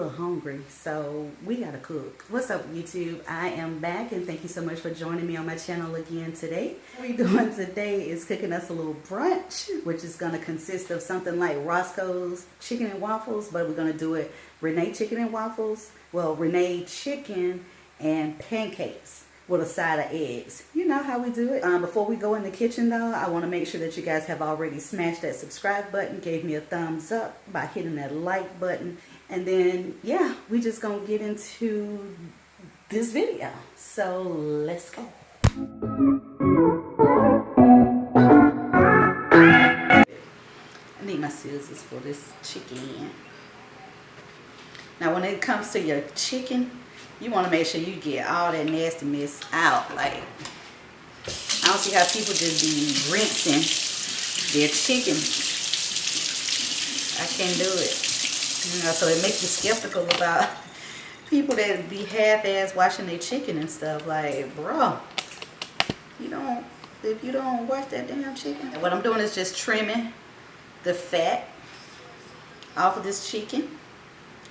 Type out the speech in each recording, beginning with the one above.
little hungry, so we gotta cook. What's up, YouTube? I am back, and thank you so much for joining me on my channel again today. What we're doing today is cooking us a little brunch, which is gonna consist of something like Roscoe's chicken and waffles, but we're gonna do it Renee chicken and waffles. Well, Renee chicken and pancakes with a side of eggs. You know how we do it. Before we go in the kitchen though, I want to make sure that you guys have already smashed that subscribe button, gave me a thumbs up by hitting that like button, and then yeah, we just gonna get into this video. So let's go. I need my scissors for this chicken. Now when it comes to your chicken, you want to make sure you get all that nasty mess out. Like, I don't see how people just be rinsing their chicken. I can't do it. You know, so it makes you skeptical about people that be half-ass washing their chicken and stuff. Like, bro, if you don't wash that damn chicken. And what I'm doing is just trimming the fat off of this chicken.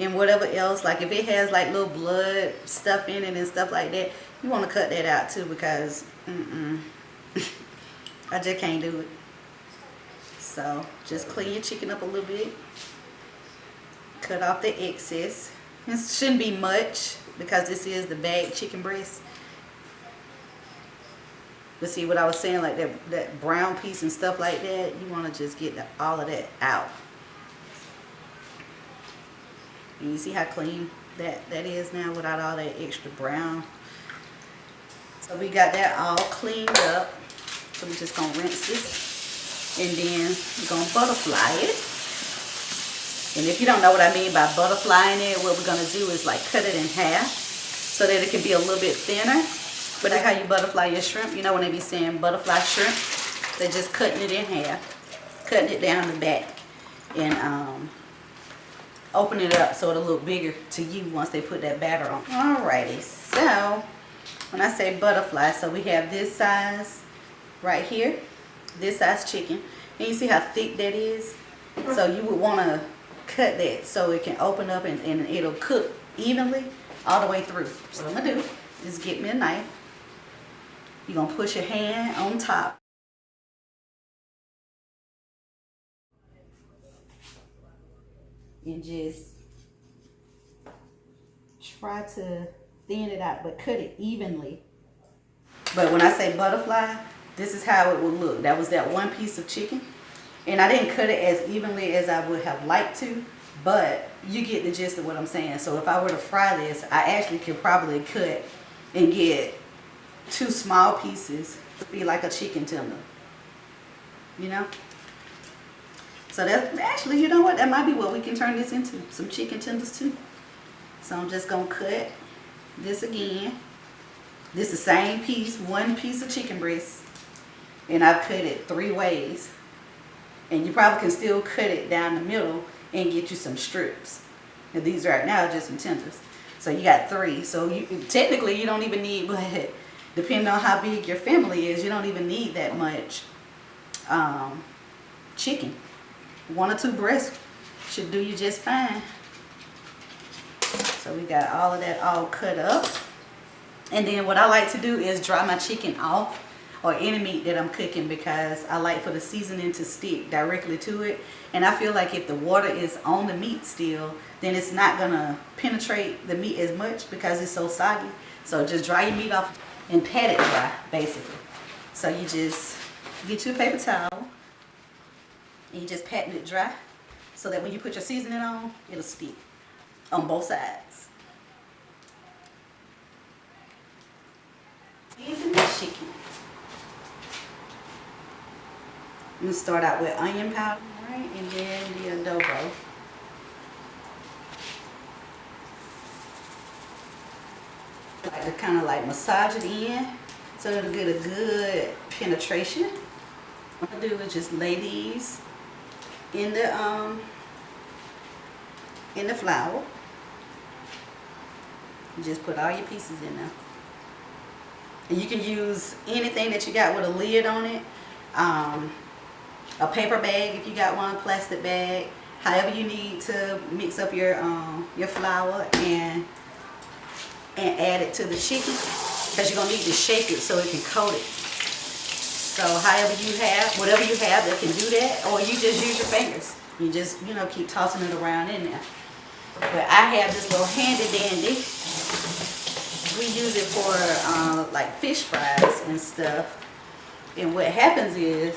And whatever else, like if it has like little blood stuff in it and stuff like that, you want to cut that out too, because I just can't do it. So just clean your chicken up a little bit, cut off the excess. This shouldn't be much because this is the bagged chicken breast. But see what I was saying, like that brown piece and stuff like that, you want to just get all of that out. And you see how clean that is now without all that extra brown. So we got that all cleaned up. So we're just going to rinse this. And then we're going to butterfly it. And if you don't know what I mean by butterflying it, what we're going to do is like cut it in half so that it can be a little bit thinner. But that's how you butterfly your shrimp. You know when they be saying butterfly shrimp? They're just cutting it in half. Cutting it down the back. And open it up so it'll look bigger to you once they put that batter on. Alrighty, so when I say butterfly, so we have this size right here, this size chicken, and you see how thick that is. So you would want to cut that so it can open up and it'll cook evenly all the way through. So what I'm gonna do is get me a knife. You're gonna push your hand on top. And just try to thin it out, but cut it evenly. But when I say butterfly, this is how it will look. That was that one piece of chicken. And I didn't cut it as evenly as I would have liked to, but you get the gist of what I'm saying. So if I were to fry this, I actually could probably cut and get 2 small pieces to be like a chicken tender. You know? So that's actually, you know what, that might be what we can turn this into, some chicken tenders too. So I'm just gonna cut this again. This is the same piece, one piece of chicken breast, and I've cut it 3 ways. And you probably can still cut it down the middle and get you some strips. And these right now are just some tenders. So you got 3. So technically you don't even need, but depending on how big your family is, you don't even need that much chicken. 1 or 2 breasts should do you just fine. So we got all of that all cut up. And then what I like to do is dry my chicken off, or any meat that I'm cooking, because I like for the seasoning to stick directly to it. And I feel like if the water is on the meat still, then it's not gonna penetrate the meat as much because it's so soggy. So just dry your meat off and pat it dry, basically. So you just get your paper towel and you just patting it dry so that when you put your seasoning on, it'll stick on both sides. Season the chicken. I'm gonna start out with onion powder, right, and then the adobo. I like to kind of like massage it in so it'll get a good penetration. What I do is just lay these in the flour. You just put all your pieces in there. And you can use anything that you got with a lid on it. A paper bag if you got one, plastic bag. however you need to mix up your flour and add it to the chicken, because you're gonna need to shake it so it can coat it. So however you have, whatever you have that can do that, or you just use your fingers. You just, you know, keep tossing it around in there. But I have this little handy dandy. We use it for like fish fries and stuff. And what happens is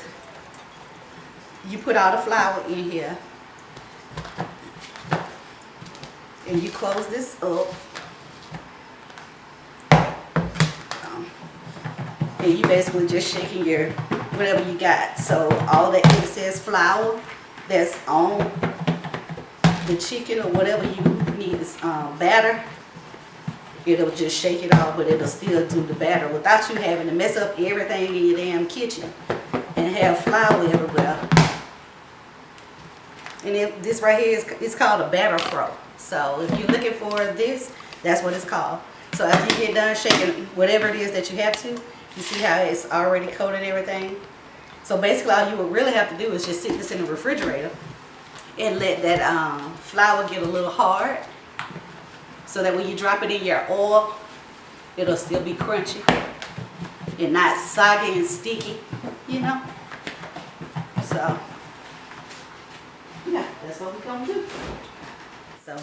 you put all the flour in here and you close this up. And you basically just shaking your whatever you got. So all the excess flour that's on the chicken or whatever you need is batter, it'll just shake it off, but it'll still do the batter without you having to mess up everything in your damn kitchen and have flour everywhere. And this right here is called a batter pro. So if you're looking for this, that's what it's called. So after you get done shaking whatever it is that you have to, you see how it's already coated everything? So basically all you would really have to do is just sit this in the refrigerator and let that flour get a little hard, so that when you drop it in your oil, it'll still be crunchy and not soggy and sticky, you know? So, yeah, that's what we're gonna do. So,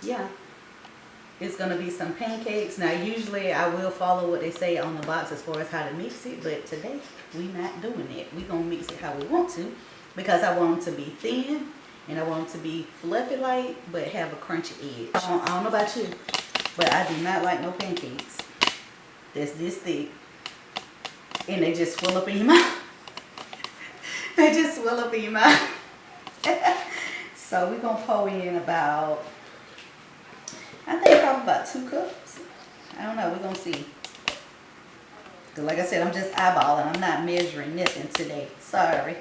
yeah. It's going to be some pancakes. Now, usually I will follow what they say on the box as far as how to mix it. But today, we're not doing it. We're going to mix it how we want to. Because I want them to be thin. And I want them to be fluffy light, but have a crunchy edge. I don't know about you, but I do not like no pancakes that's this thick. And they just swell up in your mouth. They just swell up in your mouth. So we're going to pour in about... I think probably about 2 cups. I don't know. We're going to see. Because like I said, I'm just eyeballing. I'm not measuring nothing today. Sorry.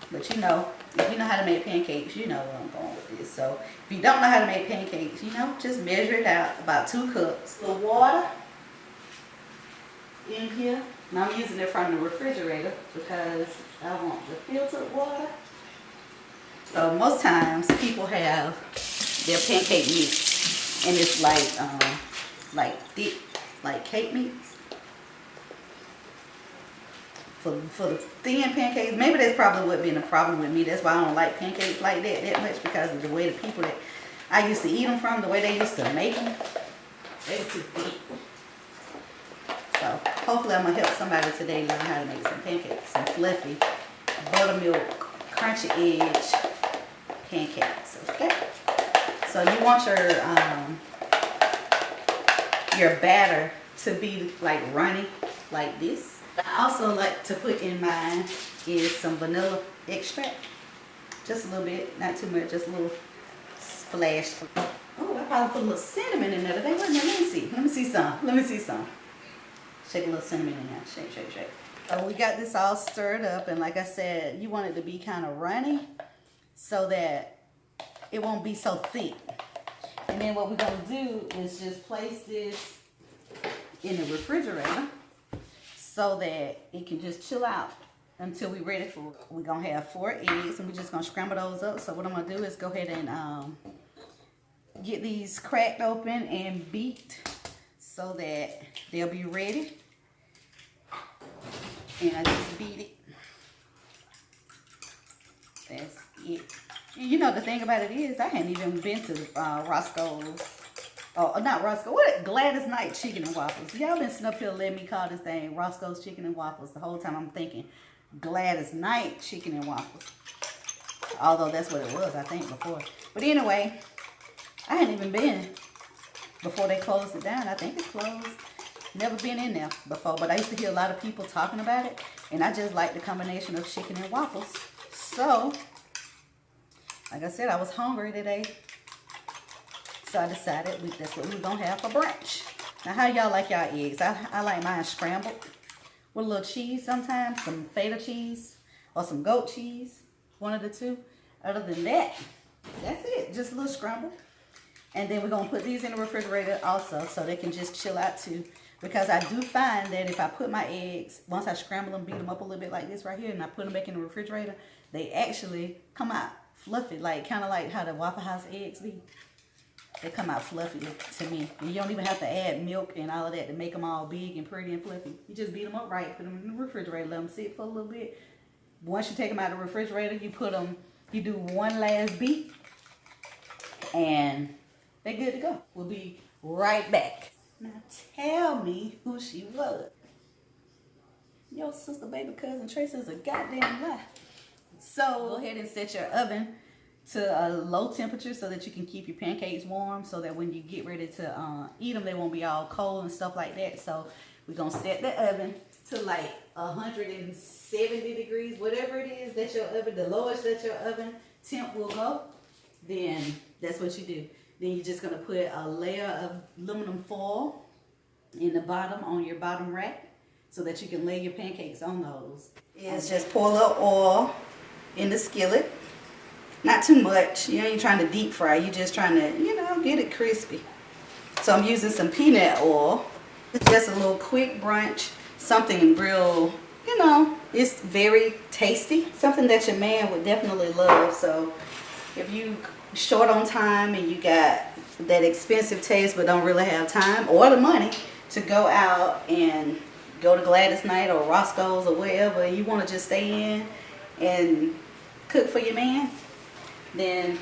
But you know, if you know how to make pancakes, you know where I'm going with this. So if you don't know how to make pancakes, you know, just measure it out. About 2 cups. The water in here. Now I'm using it from the refrigerator because I want the filtered water. So most times people have their pancake mix. And it's like thick, like cake mix. For the thin pancakes, maybe that's probably what been a problem with me. That's why I don't like pancakes like that much, because of the way the people that I used to eat them from, the way they used to make them, they were too thick. So hopefully I'm gonna help somebody today learn how to make some pancakes, some fluffy buttermilk, crunchy edge pancakes. Okay. So you want your batter to be like runny, like this. I also like to put in mine is some vanilla extract. Just a little bit, not too much, just a little splash. Oh, I probably put a little cinnamon in there today. Wait a minute, let me see. Let me see some. Let me see some. Shake a little cinnamon in there. Shake, shake, shake. So we got this all stirred up, and like I said, you want it to be kind of runny so that it won't be so thick. And then what we're going to do is just place this in the refrigerator so that it can just chill out until we're ready for it. We're going to have 4 eggs, and we're just going to scramble those up. So what I'm going to do is go ahead and get these cracked open and beat so that they'll be ready. And I just beat it. That's it. And you know, the thing about it is, I hadn't even been to Roscoe's. Oh, not Roscoe. What? Gladys Knight Chicken and Waffles. Y'all been sitting up here letting me call this thing Roscoe's Chicken and Waffles. The whole time I'm thinking Gladys Knight Chicken and Waffles. Although that's what it was, I think, before. But anyway, I hadn't even been before they closed it down. I think it's closed. Never been in there before, but I used to hear a lot of people talking about it. And I just like the combination of chicken and waffles. So... like I said, I was hungry today, so I decided that's what we were going to have for brunch. Now, how y'all like y'all eggs? I like mine scrambled with a little cheese sometimes, some feta cheese or some goat cheese, one of the two. Other than that, that's it, just a little scramble. And then we're going to put these in the refrigerator also so they can just chill out too. Because I do find that if I put my eggs, once I scramble them, beat them up a little bit like this right here, and I put them back in the refrigerator, they actually come out fluffy, like kind of like how the Waffle House eggs be. They come out fluffy to me. And you don't even have to add milk and all of that to make them all big and pretty and fluffy. You just beat them up right, put them in the refrigerator, let them sit for a little bit. Once you take them out of the refrigerator, you do one last beat, and they're good to go. We'll be right back. Now tell me who she was. Your sister, baby cousin Tracy's a goddamn lie. So go ahead and set your oven to a low temperature so that you can keep your pancakes warm, so that when you get ready to eat them, they won't be all cold and stuff like that. So we're gonna set the oven to like 170 degrees, whatever it is that your oven, the lowest that your oven temp will go, then that's what you do. Then you're just gonna put a layer of aluminum foil in the bottom on your bottom rack so that you can lay your pancakes on those. It's just pour a little oil in the skillet. Not too much. You ain't trying to deep fry. You're just trying to, you know, get it crispy. So I'm using some peanut oil. It's just a little quick brunch. Something real, you know, it's very tasty. Something that your man would definitely love. So if you short on time and you got that expensive taste but don't really have time or the money to go out and go to Gladys Night or Roscoe's or wherever, you want to just stay in and cook for your man, then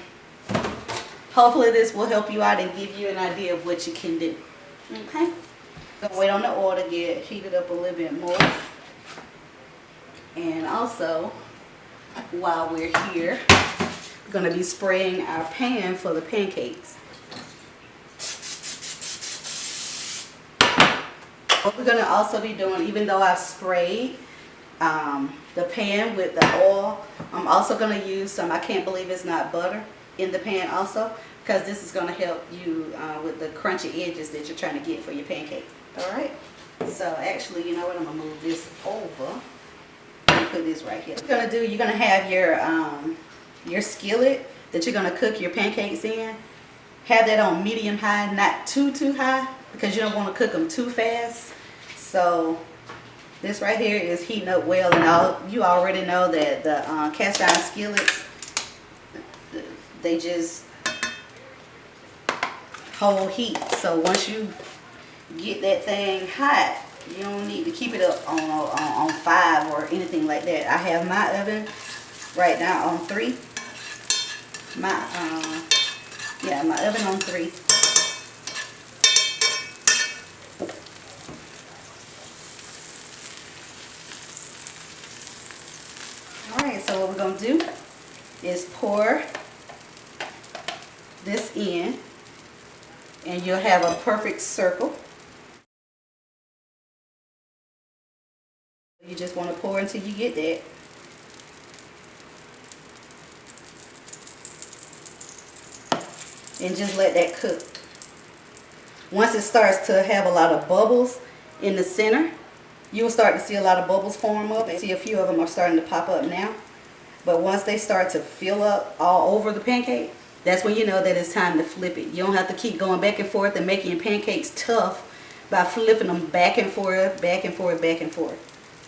hopefully this will help you out and give you an idea of what you can do. Okay? Gonna wait on the oil to get heated up a little bit more. And also, while we're here, we're gonna be spraying our pan for the pancakes. What we're gonna also be doing, even though I've sprayed the pan with the oil, I'm also gonna use some, I can't believe it's not butter, in the pan also, because this is gonna help you with the crunchy edges that you're trying to get for your pancake. All right, so actually, you know what, I'm gonna move this over and put this right here. What you're gonna do, you're gonna have your skillet that you're gonna cook your pancakes in. Have that on medium high, not too high, because you don't want to cook them too fast. So this right here is heating up well, and you already know that the cast iron skillets, they just hold heat. So once you get that thing hot, you don't need to keep it up on 5 or anything like that. I have my oven right now on 3. My oven on 3. Alright, so what we're going to do is pour this in, and you'll have a perfect circle. You just want to pour until you get that. And just let that cook. Once it starts to have a lot of bubbles in the center, you'll start to see a lot of bubbles form up. And see, a few of them are starting to pop up now. But once they start to fill up all over the pancake, that's when you know that it's time to flip it. You don't have to keep going back and forth and making your pancakes tough by flipping them back and forth, back and forth, back and forth.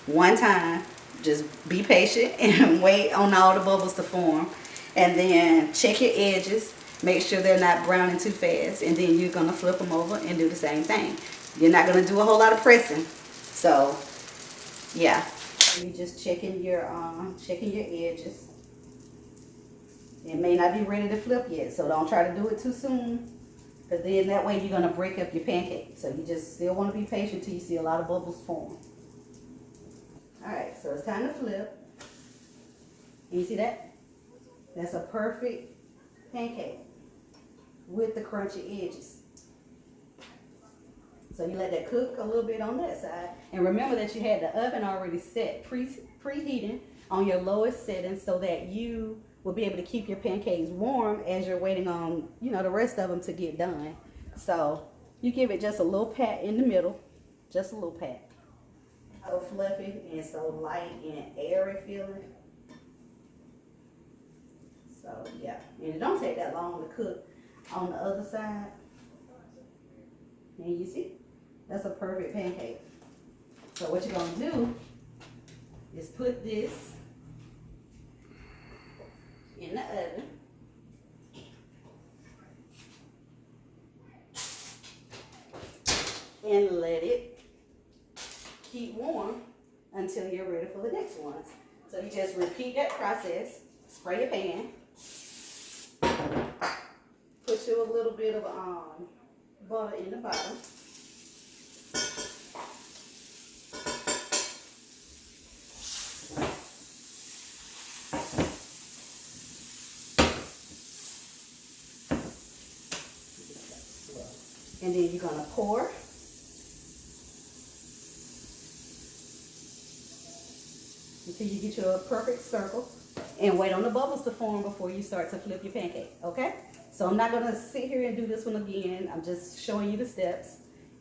One time, just be patient and wait on all the bubbles to form. And then check your edges. Make sure they're not browning too fast, and then you're going to flip them over and do the same thing. You're not going to do a whole lot of pressing. So, yeah. You're just checking your edges. It may not be ready to flip yet, so don't try to do it too soon, because then that way you're going to break up your pancake. So you just still want to be patient till you see a lot of bubbles form. Alright, so it's time to flip. You see that? That's a perfect pancake with the crunchy edges. So you let that cook a little bit on that side. And remember that you had the oven already set, preheating on your lowest setting, so that you will be able to keep your pancakes warm as you're waiting on, you know, the rest of them to get done. So you give it just a little pat in the middle, just a little pat. So fluffy and so light and airy feeling. So yeah, and it don't take that long to cook on the other side. And you see, that's a perfect pancake. So what you're gonna do is put this in the oven. And let it keep warm until you're ready for the next ones. So you just repeat that process. Spray your pan. Put you a little bit of butter in the bottom. And then you're gonna pour. Until you get your perfect circle. And wait on the bubbles to form before you start to flip your pancake, okay? So I'm not gonna sit here and do this one again. I'm just showing you the steps.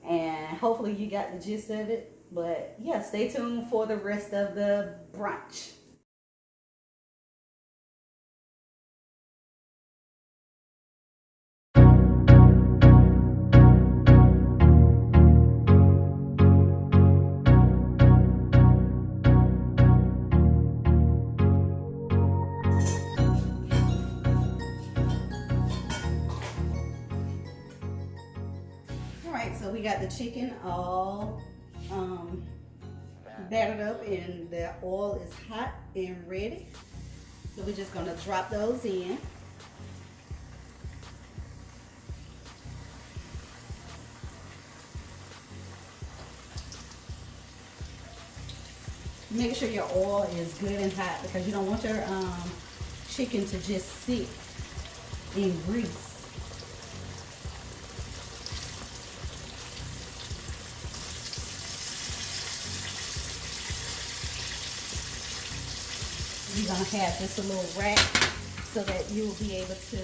And hopefully you got the gist of it. But yeah, stay tuned for the rest of the brunch. So we got the chicken all battered up and the oil is hot and ready. So we're just gonna drop those in. Make sure your oil is good and hot because you don't want your chicken to just sit in grease. You're going to have just a little rack so that you will be able to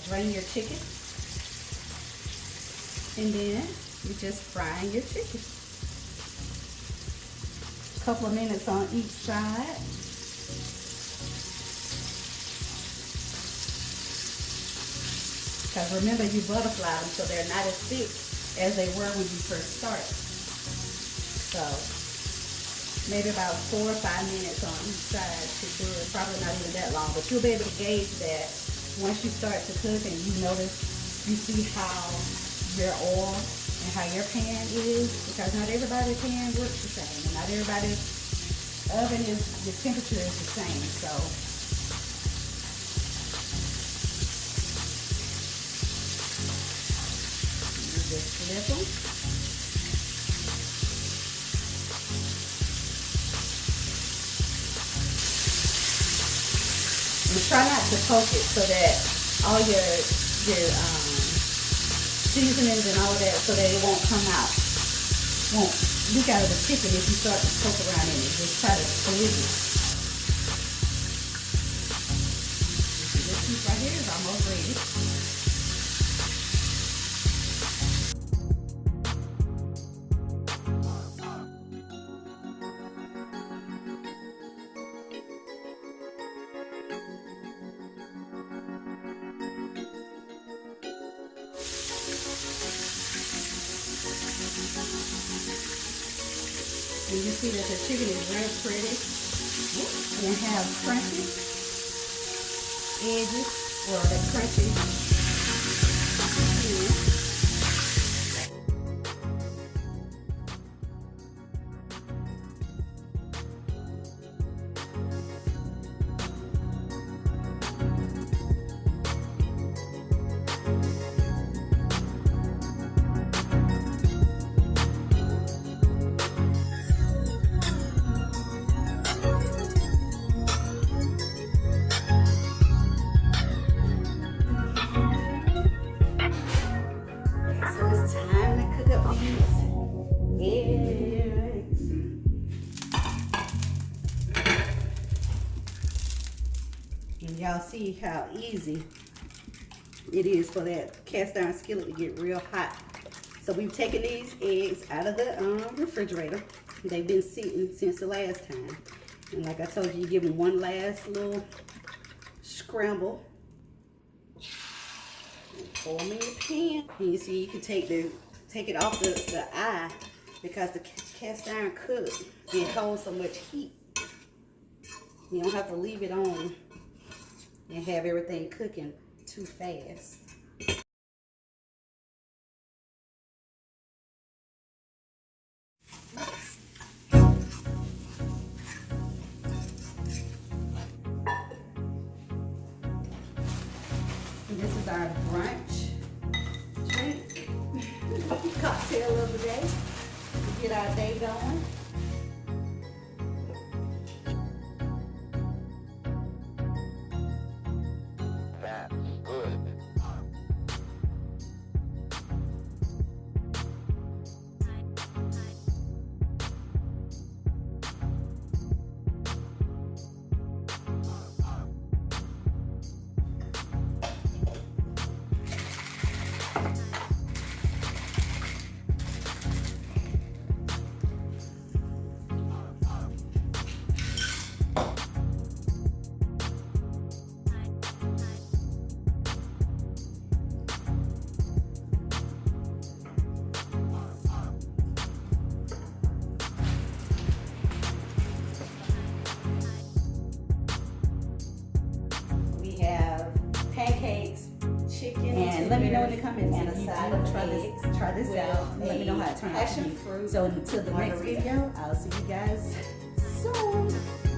drain your chicken. And then you're just frying your chicken. A couple of minutes on each side. Because remember, you butterfly them so they're not as thick as they were when you first started. So maybe about 4 or 5 minutes on each side to do it. Probably not even that long, but you'll be able to gauge that once you start to cook and you notice, you see how your oil and how your pan is, because not everybody's pan works the same, and not everybody's oven is, the temperature is the same, so. You just flip them. And try not to poke it so that all your seasonings and all of that, so that it won't come out, won't leak out of the chicken if you start to poke around in it. Just try to split it. This piece right here is almost ready. And you see that the chicken is real pretty and have crunchy edges, or the crunchy skin. And y'all see how easy it is for that cast iron skillet to get real hot. So we've taken these eggs out of the refrigerator. They've been sitting since the last time. And like I told you, you give them one last little scramble. And pour them in your pan. And you see you can take it off the eye, because the cast iron cooks, it holds so much heat. You don't have to leave it on and have everything cooking too fast. And this is our brunch drink, cocktail of the day to get our day going. That's good. We have pancakes, chicken, and let me know in the comments. And a side of eggs. Try this out. Let me know how it turns out. Passion fruit. So until the next video, I'll see you guys soon.